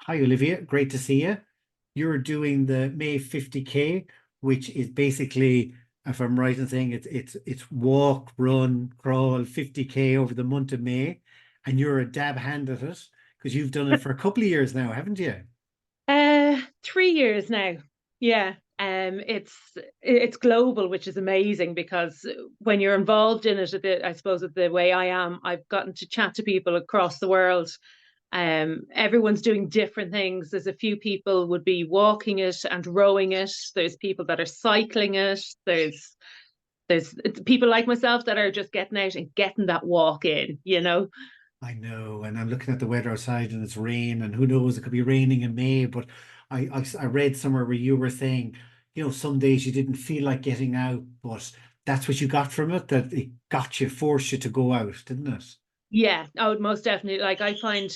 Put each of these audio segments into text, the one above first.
Hi, Olivia. Great to see you. You're doing the May 50K, which is basically, if I'm right in saying it's walk, run, crawl 50K over the month of May, and you're a dab hand at it because you've done it for a couple of years now, haven't you? 3 years now. Yeah. It's global, which is amazing because when you're involved in it a bit, I suppose the way I am, I've gotten to chat to people across the world. Everyone's doing different things. There's a few people would be walking it and rowing it. There's people that are cycling it. There's people like myself that are just getting out and getting that walk in. I know, and I'm looking at the weather outside and it's rain, and who knows, it could be raining in May. But I read somewhere where you were saying, some days you didn't feel like getting out, but that's what you got from it, that it got you, forced you to go out, didn't it? Yeah, I would most definitely. Like, I find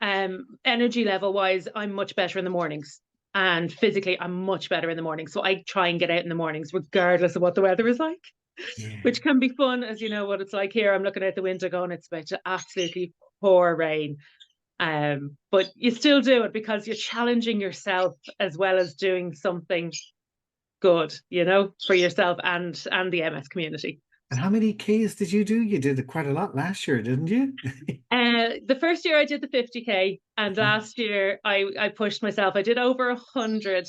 energy level wise, I'm much better in the mornings. And physically, I'm much better in the mornings. So I try and get out in the mornings, regardless of what the weather is like, Yeah. which can be fun, as you know what it's like here. I'm looking out the window going, it's about to absolutely pour rain. But you still do it because you're challenging yourself as well as doing something good, for yourself and the MS community. And how many Ks did you do? You did quite a lot last year, didn't you? The first year I did the 50K, and last year I pushed myself. I did over 100.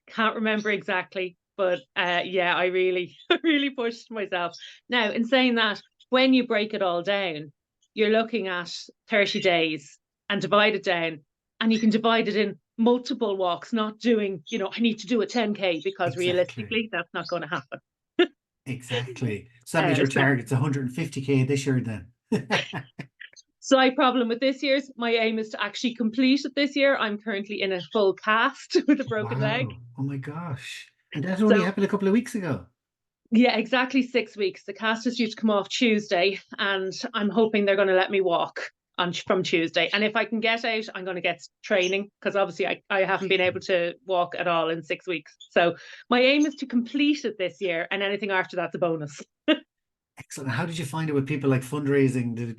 Can't remember exactly, but yeah, I really I really pushed myself. Now, in saying that, when you break it all down, you're looking at 30 days and divide it down, and you can divide it in multiple walks, not doing, I need to do a 10K because Exactly. realistically that's not going to happen. Exactly. So that means your So target's 150K this year then. slight problem with this year's. My aim is to actually complete it this year. I'm currently in a full cast with a broken leg. Wow. Oh my gosh. And that only So, happened a couple of weeks ago. yeah, exactly 6 weeks. The cast is due to come off Tuesday, and I'm hoping they're going to let me walk from Tuesday. And if I can get out, I'm going to get training because obviously I haven't been able to walk at all in 6 weeks. So, my aim is to complete it this year, and anything after that's a bonus. Excellent. How did you find it with people like fundraising?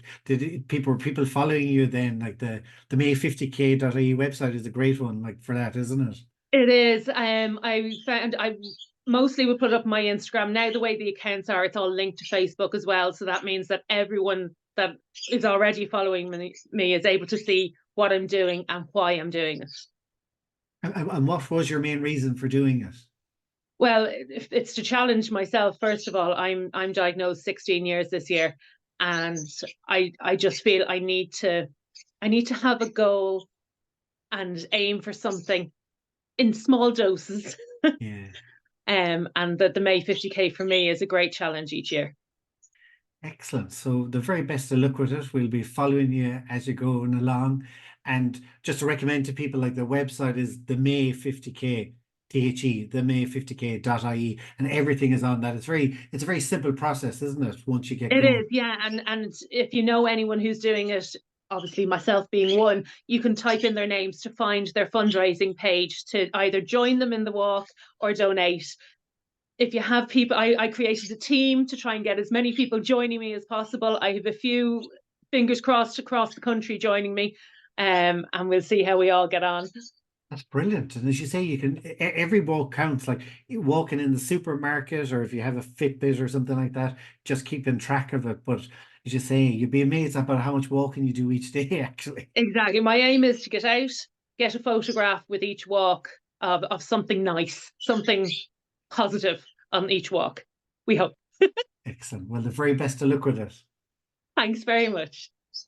Were people following you then? Like the May50K.ie website is a great one, like for that, isn't it? It is. I found I mostly would put up my Instagram. Now the way the accounts are, it's all linked to Facebook as well. So that means that everyone that is already following me is able to see what I'm doing and why I'm doing it. And what was your main reason for doing it? Well, it's to challenge myself. First of all, I'm diagnosed 16 years this year, and I just feel I need to have a goal and aim for something in small doses. Yeah. And that the May 50K for me is a great challenge each year. Excellent. So the very best of luck with it. We'll be following you as you're going along. And just to recommend to people, like the website is the May50K, the May50K.ie, and everything is on that. It's a very simple process, isn't it? Once you get It going. is, yeah. And if you know anyone who's doing it, obviously myself being one, you can type in their names to find their fundraising page to either join them in the walk or donate. If you have people, I created a team to try and get as many people joining me as possible. I have a few fingers crossed across the country joining me, and we'll see how we all get on. That's brilliant. And as you say, every walk counts. Like walking in the supermarket, or if you have a Fitbit or something like that, just keeping track of it. But as you say, you'd be amazed about how much walking you do each day, actually. Exactly. My aim is to get out, get a photograph with each walk of something nice, something positive on each walk. We hope. Excellent. Well, the very best of luck with it. Thanks very much.